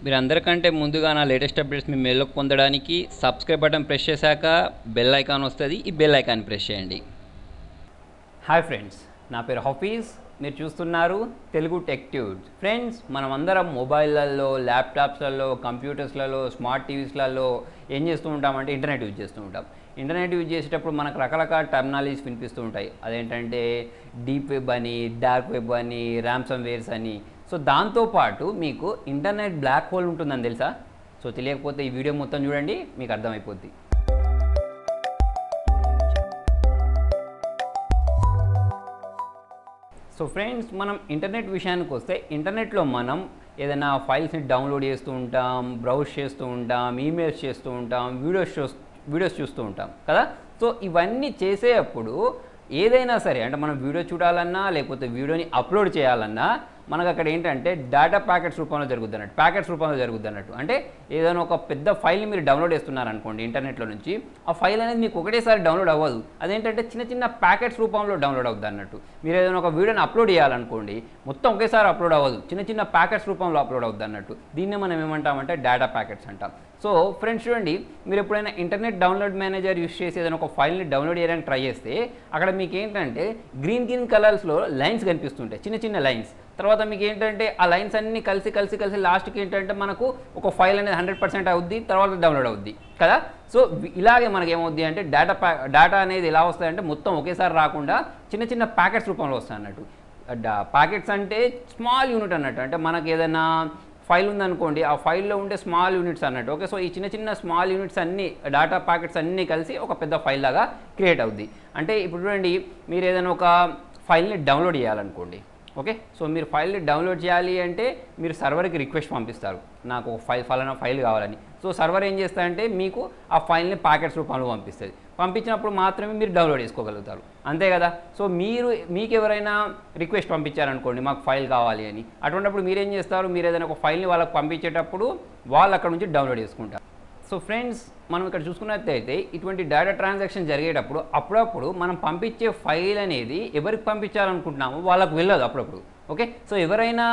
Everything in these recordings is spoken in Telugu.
మీరందరికంటే ముందుగా నా లేటెస్ట్ అప్డేట్స్ మీ మెయిల్లోకి పొందడానికి సబ్స్క్రైబ్ బటన్ ప్రెస్ చేశాక బెల్ ఐకాన్ వస్తుంది. ఈ బెల్ ఐకాన్ ప్రెస్ చేయండి. హాయ్ ఫ్రెండ్స్, నా పేరు హఫీజ్. మీరు చూస్తున్నారు తెలుగు టెక్ ట్యూబ్స్. ఫ్రెండ్స్, మనం అందరం మొబైల్లలో, ల్యాప్టాప్స్లలో, కంప్యూటర్స్లలో, స్మార్ట్ టీవీస్లలో ఏం చేస్తూ ఉంటామంటే ఇంటర్నెట్ యూజ్ చేస్తూ ఉంటాం. ఇంటర్నెట్ యూజ్ చేసేటప్పుడు మనకు రకరకాల టెర్మినాలజీస్ వినిపిస్తూ ఉంటాయి. అదేంటంటే డీప్ వెబ్ అని, డార్క్ వెబ్ అని, ర్యాన్సమ్ వేర్స్ అని. సో దాంతోపాటు మీకు ఇంటర్నెట్ బ్లాక్ హోల్ ఉంటుందని తెలుసా? సో తెలియకపోతే ఈ వీడియో మొత్తం చూడండి, మీకు అర్థమైపోద్ది. సో ఫ్రెండ్స్, మనం ఇంటర్నెట్ విషయానికి వస్తే ఇంటర్నెట్లో మనం ఏదైనా ఫైల్స్ని డౌన్లోడ్ చేస్తూ ఉంటాం, బ్రౌజ్ చేస్తూ ఉంటాం, ఈమెయిల్స్ చేస్తూ ఉంటాం, వీడియోస్ చూస్తూ ఉంటాం కదా. సో ఇవన్నీ చేసేటప్పుడు ఏదైనా సరే, అంటే మనం వీడియో చూడాలన్నా లేకపోతే వీడియోని అప్లోడ్ చేయాలన్నా మనకు అక్కడ ఏంటంటే డేటా ప్యాకెట్స్ రూపంలో జరుగుద్ది అన్నట్టు. అంటే ఏదైనా ఒక పెద్ద ఫైల్ని మీరు డౌన్లోడ్ చేస్తున్నారనుకోండి ఇంటర్నెట్లో నుంచి, ఆ ఫైల్ అనేది మీకు ఒకటేసారి డౌన్లోడ్ అవ్వదు. అదేంటంటే చిన్న చిన్న ప్యాకెట్స్ రూపంలో డౌన్లోడ్ అవుతుంది అన్నట్టు. మీరు ఏదైనా ఒక వీడియోని అప్లోడ్ చేయాలనుకోండి, మొత్తం ఒకేసారి అప్లోడ్ అవ్వదు, చిన్న చిన్న ప్యాకెట్స్ రూపంలో అప్లోడ్ అవుతుంది అన్నట్టు. దీన్నే మనం ఏమంటామంటే డేటా ప్యాకెట్స్ అంటాం. సో ఫ్రెండ్స్ చూడండి, మీరు ఎప్పుడైనా ఇంటర్నెట్ డౌన్లోడ్ మేనేజర్ యూస్ చేసి ఏదైనా ఒక ఫైల్ని డౌన్లోడ్ చేయడానికి ట్రై చేస్తే అక్కడ మీకు ఏంటంటే గ్రీన్ కలర్స్లో లైన్స్ కనిపిస్తుంటాయి, చిన్న చిన్న లైన్స్. తర్వాత మీకు ఏంటంటే ఆ లైన్స్ అన్నీ కలిసి లాస్ట్కి ఏంటంటే మనకు ఒక ఫైల్ అనేది 100% అవుద్ది, తర్వాత డౌన్లోడ్ అవుద్ది కదా. సో ఇలాగే మనకి ఏమవుద్ది అంటే డేటా అనేది ఎలా వస్తాయంటే మొత్తం ఒకేసారి రాకుండా చిన్న చిన్న ప్యాకెట్స్ రూపంలో వస్తాయి అన్నట్టు. ప్యాకెట్స్ అంటే స్మాల్ యూనిట్ అన్నట్టు. అంటే మనకి ఏదైనా ఫైల్ ఉందనుకోండి, ఆ ఫైల్లో ఉండే స్మాల్ యూనిట్స్ అన్నట్టు. ఓకే, సో ఈ చిన్న చిన్న స్మాల్ యూనిట్స్ అన్నీ, డేటా ప్యాకెట్స్ అన్నీ కలిసి ఒక పెద్ద ఫైల్ లాగా క్రియేట్ అవుద్ది. అంటే ఇప్పుడు చూడండి, మీరు ఏదైనా ఒక ఫైల్ని డౌన్లోడ్ చేయాలనుకోండి. ఓకే, సో మీరు ఫైల్ని డౌన్లోడ్ చేయాలి అంటే మీరు సర్వర్కి రిక్వెస్ట్ పంపిస్తారు, నాకు ఒక ఫలానా ఫైల్ కావాలని. సో సర్వర్ ఏం చేస్తారంటే మీకు ఆ ఫైల్ని ప్యాకెట్స్ రూపంలో పంపిస్తుంది. పంపించినప్పుడు మాత్రమే మీరు డౌన్లోడ్ చేసుకోగలుగుతారు, అంతే కదా. సో మీకు ఎవరైనా రిక్వెస్ట్ పంపించారనుకోండి, మాకు ఫైల్ కావాలి అని, అటువంటిప్పుడు మీరేం చేస్తారు, మీరు ఏదైనా ఒక ఫైల్ని వాళ్ళకి పంపించేటప్పుడు వాళ్ళు అక్కడ నుంచి డౌన్లోడ్ చేసుకుంటారు. సో ఫ్రెండ్స్, మనం ఇక్కడ చూసుకున్నట్లయితే ఇటువంటి డేటా ట్రాన్సాక్షన్ జరిగేటప్పుడు అప్పుడప్పుడు మనం పంపించే ఫైల్ అనేది ఎవరికి పంపించాలనుకుంటున్నామో వాళ్ళకు వెళ్ళదు అప్పుడప్పుడు. ఓకే, సో ఎవరైనా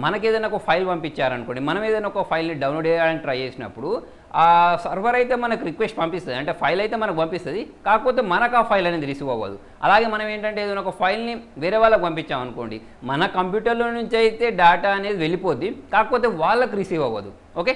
మనకి ఏదైనా ఒక ఫైల్ పంపించారనుకోండి, మనం ఏదైనా ఒక ఫైల్ని డౌన్లోడ్ చేయాలని ట్రై చేసినప్పుడు ఆ సర్వర్ అయితే మనకు రిక్వెస్ట్ పంపిస్తుంది, అంటే ఫైల్ అయితే మనకు పంపిస్తుంది, కాకపోతే మనకు ఆ ఫైల్ అనేది రిసీవ్ అవ్వదు. అలాగే మనం ఏంటంటే ఏదైనా ఒక ఫైల్ని వేరే వాళ్ళకి పంపించామనుకోండి, మన కంప్యూటర్లో నుంచి అయితే డేటా అనేది వెళ్ళిపోద్ది, కాకపోతే వాళ్ళకి రిసీవ్ అవ్వదు. ఓకే,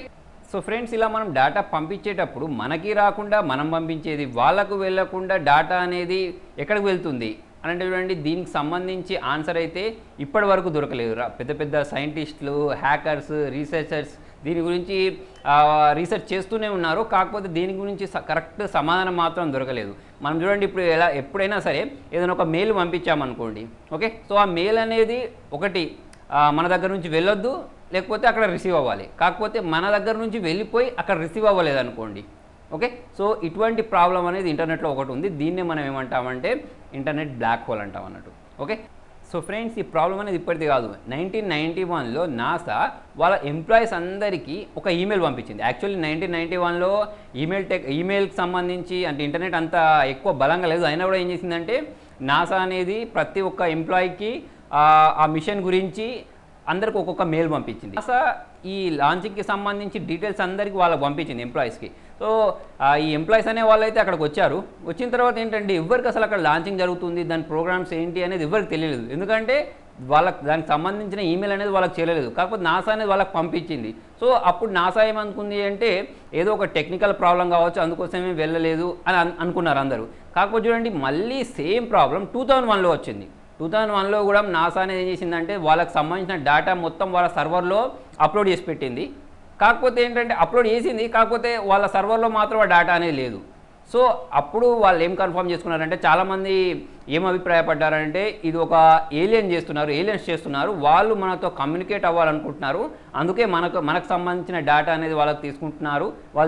సో ఫ్రెండ్స్, ఇలా మనం డేటా పంపించేటప్పుడు మనకి రాకుండా మనం పంపించేది వాళ్ళకు వెళ్ళకుండా డేటా అనేది ఎక్కడికి వెళ్తుంది అని అంటే చూడండి, దీనికి సంబంధించి ఆన్సర్ అయితే ఇప్పటి వరకు దొరకలేదు. పెద్ద సైంటిస్టులు, హ్యాకర్స్, రీసెర్చర్స్ దీని గురించి రీసెర్చ్ చేస్తూనే ఉన్నారు, కాకపోతే దీని గురించి కరెక్ట్ సమాధానం మాత్రం దొరకలేదు. మనం చూడండి, ఇప్పుడు ఎప్పుడైనా సరే ఏదైనా ఒక మెయిల్ పంపించామనుకోండి. ఓకే, సో ఆ మెయిల్ అనేది ఒకటి మన దగ్గర నుంచి వెళ్ళొద్దు, లేకపోతే అక్కడ రిసీవ్ అవ్వాలి, కాకపోతే మన దగ్గర నుంచి వెళ్ళిపోయి అక్కడ రిసీవ్ అవ్వలేదు అనుకోండి. ఓకే, సో ఇటువంటి ప్రాబ్లం అనేది ఇంటర్నెట్లో ఒకటి ఉంది. దీన్నే మనం ఏమంటామంటే ఇంటర్నెట్ బ్లాక్ హోల్ అంటాం అన్నట్టు. ఓకే, సో ఫ్రెండ్స్, ఈ ప్రాబ్లం అనేది ఇప్పటిది కాదు. 1991లో నాసా వాళ్ళ ఎంప్లాయీస్ అందరికీ ఒక ఈమెయిల్ పంపించింది. యాక్చువల్లీ 1991లో ఈమెయిల్కి సంబంధించి అంటే ఇంటర్నెట్ అంత ఎక్కువ బలంగా లేదు, అయినా కూడా ఏం చేసిందంటే నాసా అనేది ప్రతి ఒక్క ఎంప్లాయీకి ఆ మిషన్ గురించి అందరికి ఒక్కొక్క మెయిల్ పంపించింది. నాసా ఈ లాంచింగ్కి సంబంధించి డీటెయిల్స్ అందరికీ వాళ్ళకి పంపించింది, ఎంప్లాయీస్కి. సో ఈ ఎంప్లాయీస్ అనే వాళ్ళైతే అక్కడికి వచ్చారు. వచ్చిన తర్వాత ఏంటంటే ఎవరికి అసలు అక్కడ లాంచింగ్ జరుగుతుంది, దాని ప్రోగ్రామ్స్ ఏంటి అనేది ఎవరికి తెలియలేదు, ఎందుకంటే దానికి సంబంధించిన ఈమెయిల్ అనేది వాళ్ళకి చేయలేదు, కాకపోతే నాసా అనేది వాళ్ళకి పంపించింది. సో అప్పుడు నాసా ఏమనుకుంది అంటే ఏదో ఒక టెక్నికల్ ప్రాబ్లం కావచ్చు, అందుకోసమే వెళ్ళలేదు అని అనుకున్నారు అందరూ. కాకపోతే చూడండి, మళ్ళీ సేమ్ ప్రాబ్లం 2001లో వచ్చింది. 2001లో కూడా నాసా అనేది ఏం చేసిందంటే వాళ్ళకి సంబంధించిన డేటా మొత్తం వాళ్ళ సర్వర్లో అప్లోడ్ చేసి పెట్టింది. కాకపోతే ఏంటంటే అప్లోడ్ చేసింది, కాకపోతే వాళ్ళ సర్వర్లో మాత్రం ఆ డేటా అనేది లేదు. సో అప్పుడు వాళ్ళు ఏం కన్ఫర్మ్ చేసుకున్నారంటే, చాలామంది ఏం అభిప్రాయపడ్డారంటే ఇది ఒక ఏలియన్స్ చేస్తున్నారు, వాళ్ళు మనతో కమ్యూనికేట్ అవ్వాలనుకుంటున్నారు, అందుకే మనకు సంబంధించిన డేటా అనేది వాళ్ళు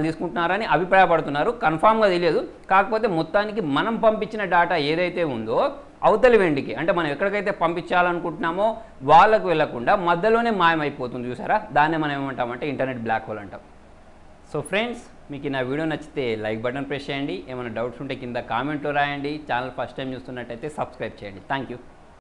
తీసుకుంటున్నారని అభిప్రాయపడుతున్నారు. కన్ఫామ్గా తెలియదు, కాకపోతే మొత్తానికి మనం పంపించిన డేటా ఏదైతే ఉందో అవతలి వెండికి, అంటే మనం ఎక్కడికైతే పంపించాలనుకుంటున్నామో వాళ్ళకు వెళ్లకుండా మధ్యలోనే మాయమైపోతుంది, చూసారా. దాన్నే మనం ఏమంటామంటే ఇంటర్నెట్ బ్లాక్ హోల్ అంటాం. సో ఫ్రెండ్స్, మీకు నా వీడియో నచ్చితే లైక్ బటన్ ప్రెస్ చేయండి, ఏమైనా డౌట్స్ ఉంటే కింద కామెంట్లో రాయండి, ఛానల్ ఫస్ట్ టైం చూస్తున్నట్టయితే సబ్స్క్రైబ్ చేయండి. Thank you.